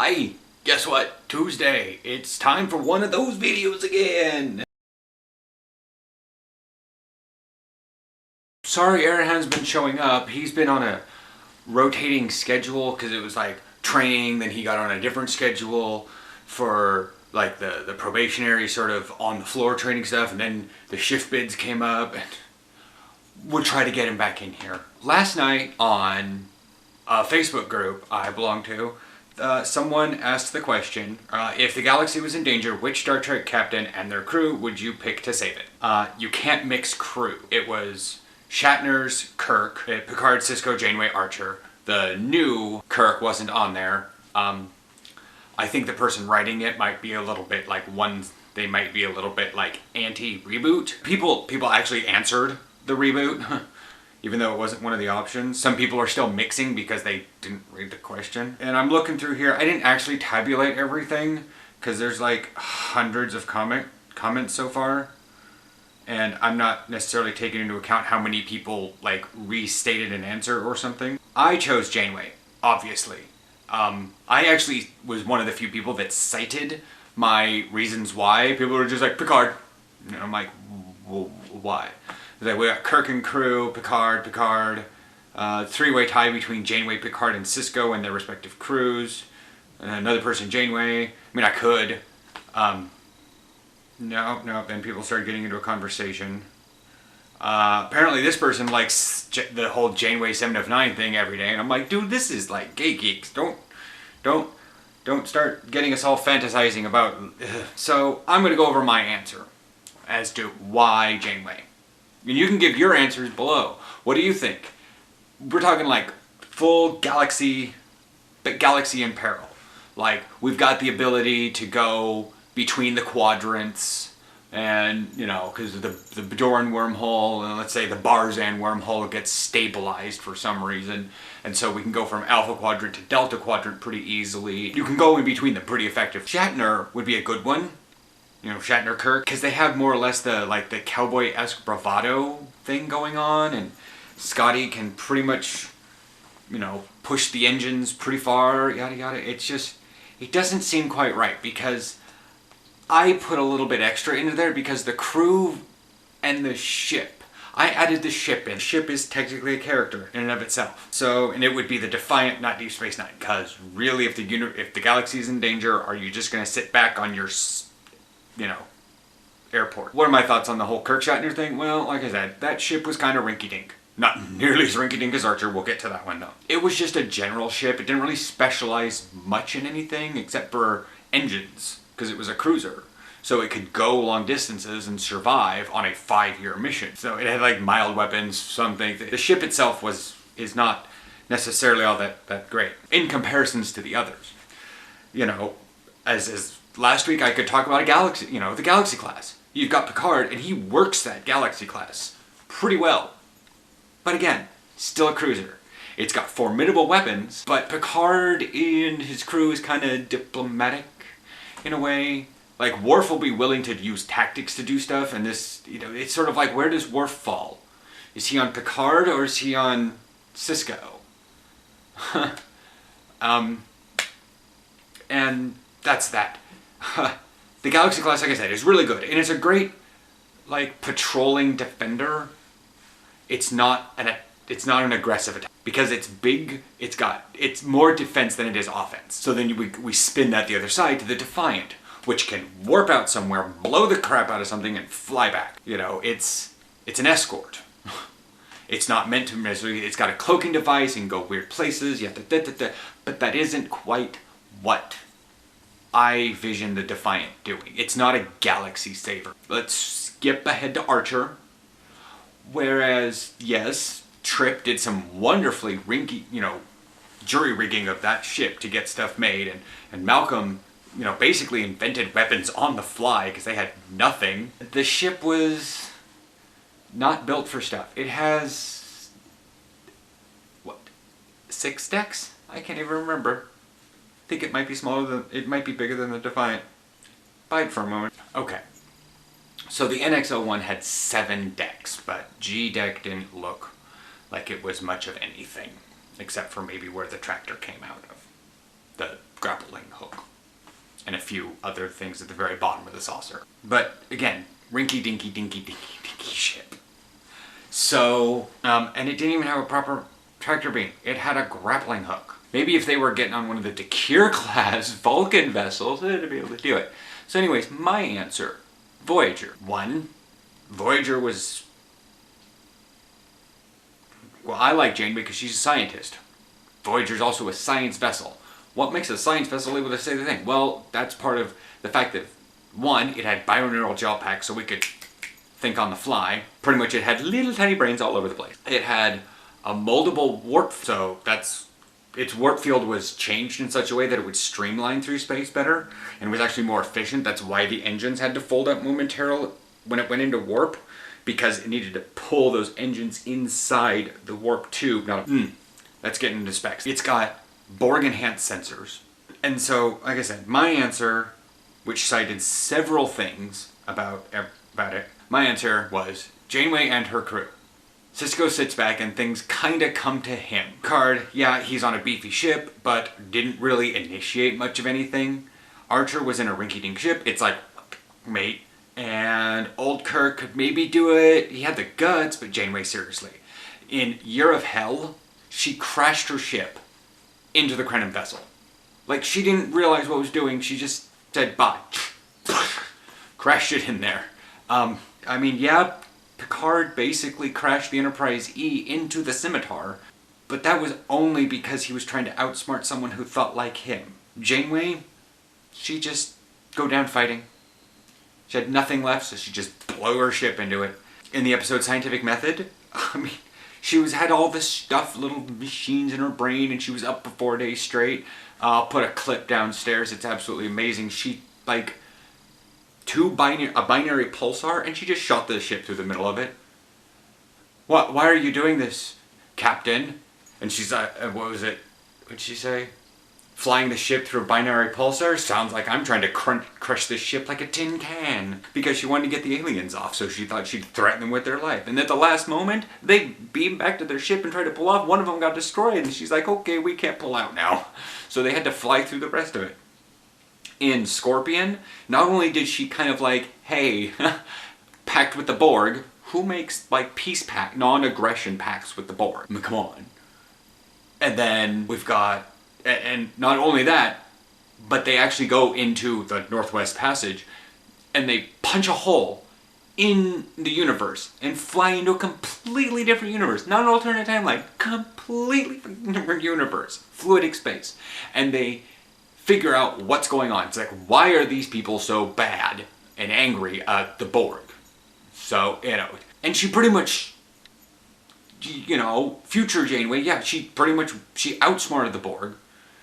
Hi, guess what? Tuesday. It's time for one of those videos again. Sorry Aaron hasn't been showing up. He's been on a rotating schedule because it was like training, then he got on a different schedule for like the probationary sort of on the floor training stuff, and then the shift bids came up and we'll try to get him back in here. Last night on a Facebook group I belong to, someone asked the question, if the galaxy was in danger, which Star Trek captain and their crew would you pick to save it? You can't mix crew. It was Shatner's Kirk, Picard, Sisko, Janeway, Archer. The new Kirk wasn't on there. I think the person writing it might be a little bit like they might be a little bit like anti-reboot. People actually answered the reboot. Even though it wasn't one of the options. Some people are still mixing because they didn't read the question. And I'm looking through here. I didn't actually tabulate everything because there's like hundreds of comments so far. And I'm not necessarily taking into account how many people like restated an answer or something. I chose Janeway, obviously. I actually was one of the few people that cited my reasons why. People were just like, Picard. And I'm like, well, why? Like, we got Kirk and crew, Picard, three-way tie between Janeway, Picard, and Sisko and their respective crews. And another person, Janeway. I mean, I could. No, then people started getting into a conversation. Apparently this person likes the whole Janeway 7 of 9 thing every day, and I'm like, dude, this is like gay geeks. Don't start getting us all fantasizing about... So, I'm gonna go over my answer as to why Janeway. And you can give your answers below. What do you think? We're talking like full galaxy, but galaxy in peril. Like, we've got the ability to go between the quadrants, and, you know, because the Bajoran wormhole, and let's say the Barzan wormhole gets stabilized for some reason, and so we can go from Alpha Quadrant to Delta Quadrant pretty easily. You can go in between them pretty effective. Shatner would be a good one. You know, Shatner Kirk, because they have more or less the cowboy-esque bravado thing going on, and Scotty can pretty much, you know, push the engines pretty far, yada yada. It's just, it doesn't seem quite right, because I put a little bit extra into there because the crew and the ship. I added the ship in. The ship is technically a character in and of itself. So, and it would be the Defiant, not Deep Space Nine, because really, if the galaxy is in danger, are you just going to sit back on your, you know, airport? What are my thoughts on the whole Kirk Shatner thing? Well, like I said, that ship was kind of rinky-dink. Not nearly as rinky-dink as Archer. We'll get to that one though. It was just a general ship. It didn't really specialize much in anything except for engines, because it was a cruiser. So it could go long distances and survive on a 5-year mission. So it had like mild weapons, something. The ship itself is not necessarily all that great in comparisons to the others. You know, as last week I could talk about a galaxy, you know, the Galaxy class. You've got Picard, and he works that Galaxy class pretty well. But again, still a cruiser. It's got formidable weapons, but Picard and his crew is kind of diplomatic in a way. Like, Worf will be willing to use tactics to do stuff, and this, you know, it's sort of like, where does Worf fall? Is he on Picard, or is he on Sisko? And that's that. The Galaxy class, like I said, is really good, and it's a great, like, patrolling defender. It's not an aggressive attack because it's big. It's more defense than it is offense. So then we spin that the other side to the Defiant, which can warp out somewhere, blow the crap out of something, and fly back. You know, it's an escort. It's not meant to necessarily. It's got a cloaking device and go weird places. But that isn't quite what I vision the Defiant doing. It's not a galaxy saver. Let's skip ahead to Archer. Whereas, yes, Trip did some wonderfully rinky, you know, jury rigging of that ship to get stuff made, and Malcolm, you know, basically invented weapons on the fly because they had nothing. The ship was not built for stuff. It has, what, 6 decks? I can't even remember. I think it might be it might be bigger than the Defiant. Buy it for a moment. Okay. So the NX-01 had 7 decks, but G deck didn't look like it was much of anything, except for maybe where the tractor came out of. The grappling and a few other things at the very bottom of the saucer. But again, rinky dinky dinky dinky dinky ship. So, and it didn't even have a proper tractor beam. It had a grappling hook. Maybe if they were getting on one of the Dakir class Vulcan vessels, they'd be able to do it. So anyways, my answer, Voyager. 1, Voyager was, well, I like Janeway because she's a scientist. Voyager's also a science vessel. What makes a science vessel able to say the thing? Well, that's part of the fact that, 1, it had binaural gel packs so we could think on the fly. Pretty much it had little tiny brains all over the place. It had a moldable warp, so its warp field was changed in such a way that it would streamline through space better and was actually more efficient. That's why the engines had to fold up momentarily when it went into warp, because it needed to pull those engines inside the warp tube. Now, that's getting into specs. It's got Borg enhanced sensors. And so, like I said, my answer, which cited several things about it, my answer was Janeway and her crew. Sisko sits back and things kinda come to him. Picard, yeah, he's on a beefy ship, but didn't really initiate much of anything. Archer was in a rinky-dink ship. It's like, mate. And old Kirk could maybe do it. He had the guts, but Janeway, seriously. In Year of Hell, she crashed her ship into the Krenim vessel. Like, she didn't realize what it was doing. She just said, bye. Crashed it in there. I mean, yeah, Picard basically crashed the Enterprise E into the Scimitar, but that was only because he was trying to outsmart someone who thought like him. Janeway, she just go down fighting. She had nothing left, so she just blew her ship into it. In the episode Scientific Method, I mean, she had all this stuff, little machines in her brain, and she was up for 4 days straight. I'll put a clip downstairs. It's absolutely amazing. She, like, a binary pulsar, and she just shot the ship through the middle of it. What? Why are you doing this, Captain? And she's like, what was it? What'd she say? Flying the ship through a binary pulsar? Sounds like I'm trying to crush this ship like a tin can. Because she wanted to get the aliens off, so she thought she'd threaten them with their life. And at the last moment, they beam back to their ship and try to pull off. One of them got destroyed, and she's like, okay, we can't pull out now. So they had to fly through the rest of it. In Scorpion, not only did she kind of like, hey, pact with the Borg, who makes like peace pact, non-aggression pacts with the Borg? I mean, come on. And then we've got, and not only that, but they actually go into the Northwest Passage and they punch a hole in the universe and fly into a completely different universe. Not an alternate timeline, completely different universe. Fluidic space. And they figure out what's going on. It's like, why are these people so bad and angry at the Borg? So, you know, and she pretty much, you know, future Janeway, yeah, she outsmarted the Borg.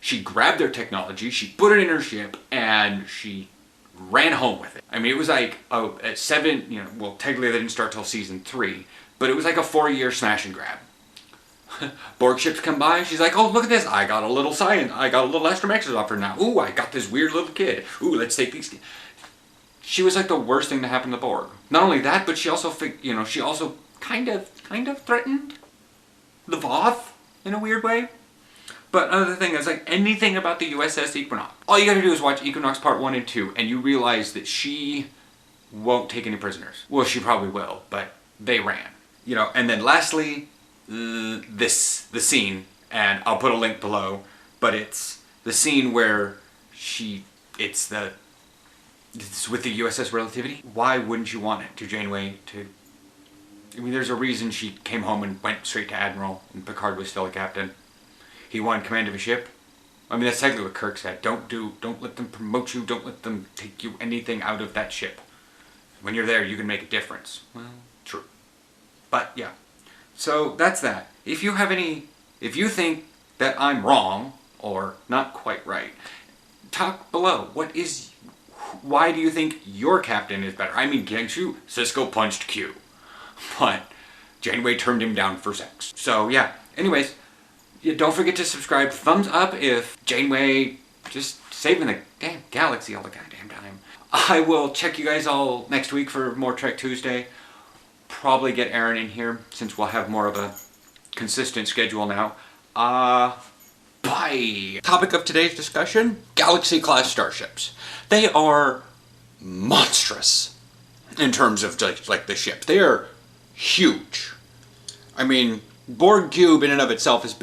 She grabbed their technology, she put it in her ship, and she ran home with it. I mean, it was like, at 7, you know, well, technically they didn't start till season 3, but it was like a 4-year smash and grab. Borg ships come by, she's like, oh, look at this, I got a little astromechs off her now. Ooh, I got this weird little kid. Ooh, let's take these. She was like the worst thing to happen to Borg. Not only that, but she also, you know, she also kind of threatened the Voth in a weird way. But another thing is, like, anything about the USS Equinox, all you gotta do is watch Equinox Part 1 and 2, and you realize that she won't take any prisoners. Well, she probably will, but they ran. You know, and then lastly, the scene, and I'll put a link below, but it's the scene where it's with the USS Relativity. Why wouldn't you want it to Janeway to, I mean, there's a reason she came home and went straight to Admiral, and Picard was still a captain. He wanted command of a ship. I mean, that's exactly what Kirk said. Don't let them promote you, don't let them take you anything out of that ship. When you're there, you can make a difference. Well, true. But, yeah. So, that's that. If you think that I'm wrong, or not quite right, talk below. Why do you think your captain is better? I mean, Q, Sisko punched Q. But Janeway turned him down for sex. So, yeah. Anyways, yeah, don't forget to subscribe. Thumbs up if Janeway just saving the damn galaxy all the goddamn time. I will check you guys all next week for more Trek Tuesday. Probably get Aaron in here since we'll have more of a consistent schedule now. Bye! Topic of today's discussion, Galaxy-class starships. They are monstrous in terms of like the ships. They are huge. I mean, Borg Cube in and of itself is big.